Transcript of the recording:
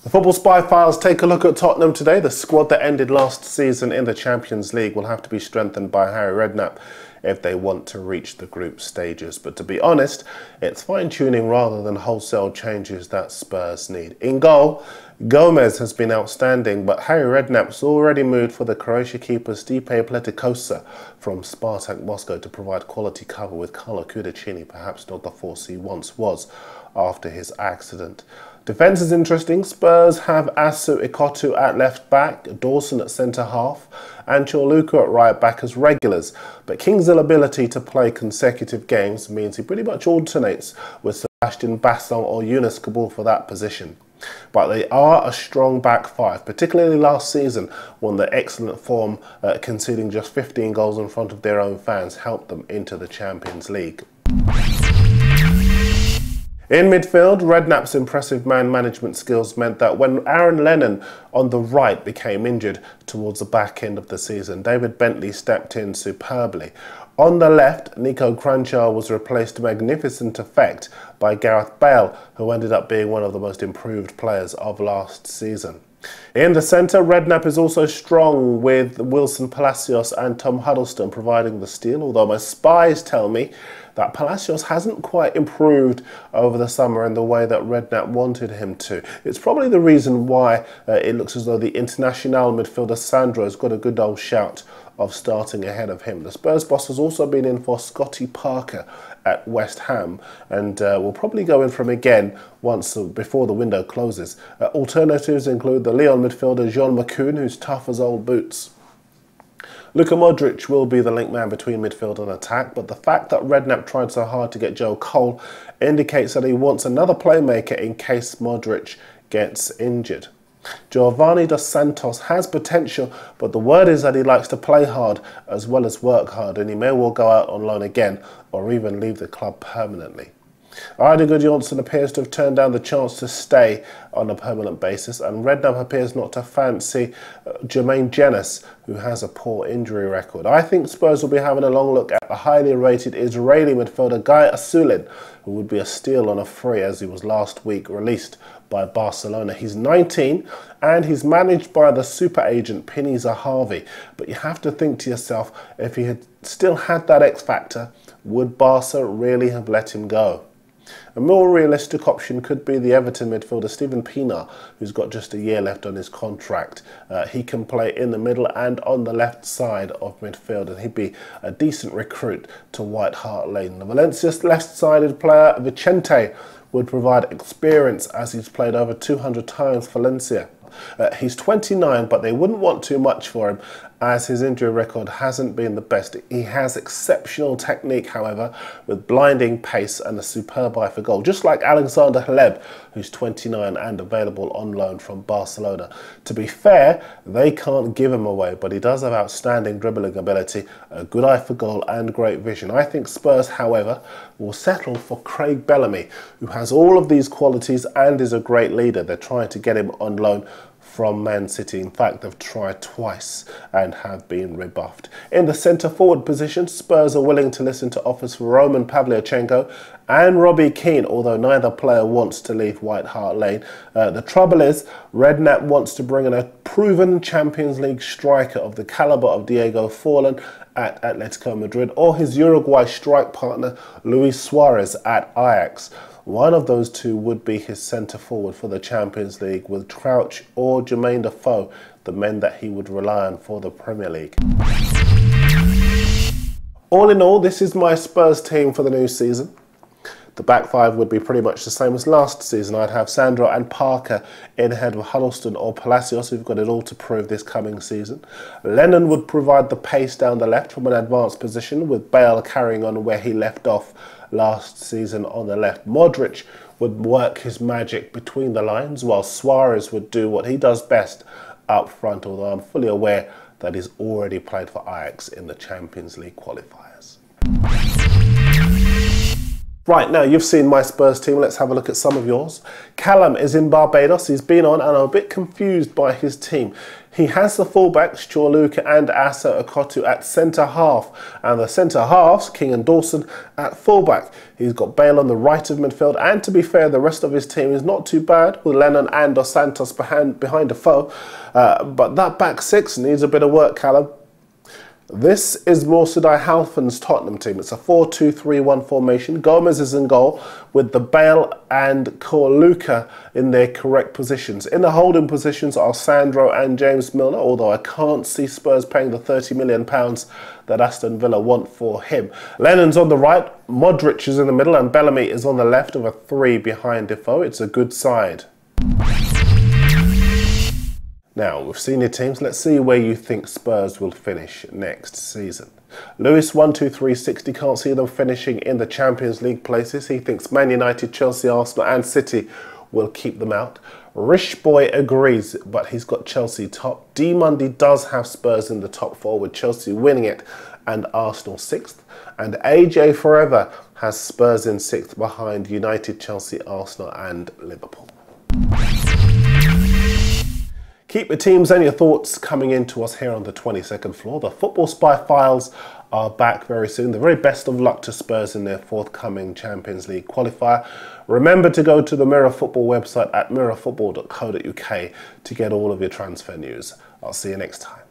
The Football Spy Files take a look at Tottenham today. The squad that ended last season in the Champions League will have to be strengthened by Harry Redknapp if they want to reach the group stages. But to be honest, it's fine-tuning rather than wholesale changes that Spurs need. In goal, Gomez has been outstanding, but Harry Redknapp's already moved for the Croatia keeper Stipe Pletikosa from Spartak Moscow to provide quality cover, with Carlo Cudicini perhaps not the force he once was after his accident. Defence is interesting. Spurs have Asu Ikotu at left back, Dawson at centre half and Chorluka at right back as regulars. But King's inability to play consecutive games means he pretty much alternates with Sebastian Basson or Yunus Kabul for that position. But they are a strong back five, particularly last season when their excellent form, conceding just 15 goals in front of their own fans, helped them into the Champions League. In midfield, Redknapp's impressive man management skills meant that when Aaron Lennon on the right became injured towards the back end of the season, David Bentley stepped in superbly. On the left, Nico Kranjčar was replaced to magnificent effect by Gareth Bale, who ended up being one of the most improved players of last season. In the centre, Redknapp is also strong, with Wilson Palacios and Tom Huddlestone providing the steal, although my spies tell me that Palacios hasn't quite improved over the summer in the way that Redknapp wanted him to. It's probably the reason why it looks as though the international midfielder Sandro has got a good old shout of starting ahead of him. The Spurs boss has also been in for Scotty Parker at West Ham and will probably go in for him again before the window closes. Alternatives include the Lyon midfielder Jean McCoon, who's tough as old boots. Luka Modric will be the link man between midfield and attack, but the fact that Redknapp tried so hard to get Joe Cole indicates that he wants another playmaker in case Modric gets injured. Giovanni Dos Santos has potential, but the word is that he likes to play hard as well as work hard, and he may well go out on loan again or even leave the club permanently. Eidur Gudjohnsen appears to have turned down the chance to stay on a permanent basis, and Redknapp appears not to fancy Jermaine Jenas, who has a poor injury record. I think Spurs will be having a long look at the highly rated Israeli midfielder Guy Asulin, who would be a steal on a free as he was last week released by Barcelona. He's 19 and he's managed by the super agent Penny Zahavi, but you have to think to yourself, if he had still had that X factor, would Barca really have let him go? A more realistic option could be the Everton midfielder Steven Pienaar, who's got just a year left on his contract. He can play in the middle and on the left side of midfield, and he'd be a decent recruit to White Hart Lane. The Valencia's left-sided player Vicente would provide experience, as he's played over 200 times for Valencia. He's 29, but they wouldn't want too much for him, as his injury record hasn't been the best. He has exceptional technique, however, with blinding pace and a superb eye for goal, just like Alexander Hleb, who's 29 and available on loan from Barcelona. To be fair, they can't give him away, but he does have outstanding dribbling ability, a good eye for goal and great vision. I think Spurs, however, will settle for Craig Bellamy, who has all of these qualities and is a great leader. They're trying to get him on loan from Man City. In fact, they've tried twice and have been rebuffed. In the centre-forward position, Spurs are willing to listen to offers for Roman Pavlyuchenko and Robbie Keane, although neither player wants to leave White Hart Lane. The trouble is, Redknapp wants to bring in a proven Champions League striker of the calibre of Diego Forlan at Atletico Madrid, or his Uruguay strike partner Luis Suarez at Ajax. One of those two would be his centre-forward for the Champions League, with Crouch or Jermaine Defoe the men that he would rely on for the Premier League. All in all, this is my Spurs team for the new season. The back five would be pretty much the same as last season. I'd have Sandro and Parker in ahead of Huddlestone or Palacios, who've got it all to prove this coming season. Lennon would provide the pace down the left from an advanced position, with Bale carrying on where he left off last season on the left. Modric would work his magic between the lines, while Suarez would do what he does best up front, although I'm fully aware that he's already played for Ajax in the Champions League qualifiers. Right, now you've seen my Spurs team, let's have a look at some of yours. Callum is in Barbados, he's been on and I'm a bit confused by his team. He has the fullbacks, Luka and Asa Okotu at centre-half, and the centre-halves, King and Dawson, at fullback. He's got Bale on the right of midfield, and to be fair, the rest of his team is not too bad, with Lennon and Dos Santos behind Defoe, but that back six needs a bit of work, Callum. This is Morsadai Halfan's Tottenham team. It's a 4-2-3-1 formation. Gomez is in goal with the Bale and Luka in their correct positions. In the holding positions are Sandro and James Milner, although I can't see Spurs paying the £30 million that Aston Villa want for him. Lennon's on the right, Modric is in the middle, and Bellamy is on the left of a three behind Defoe. It's a good side. Now, we've seen your teams. Let's see where you think Spurs will finish next season. Lewis, 1-2-3-60, can't see them finishing in the Champions League places. He thinks Man United, Chelsea, Arsenal and City will keep them out. Rish Boy agrees, but he's got Chelsea top. D Mundy does have Spurs in the top four, with Chelsea winning it and Arsenal sixth. And AJ Forever has Spurs in sixth behind United, Chelsea, Arsenal and Liverpool. Keep your teams and your thoughts coming in to us here on the 22nd floor. The Football Spy files are back very soon. The very best of luck to Spurs in their forthcoming Champions League qualifier. Remember to go to the Mirror Football website at mirrorfootball.co.uk to get all of your transfer news. I'll see you next time.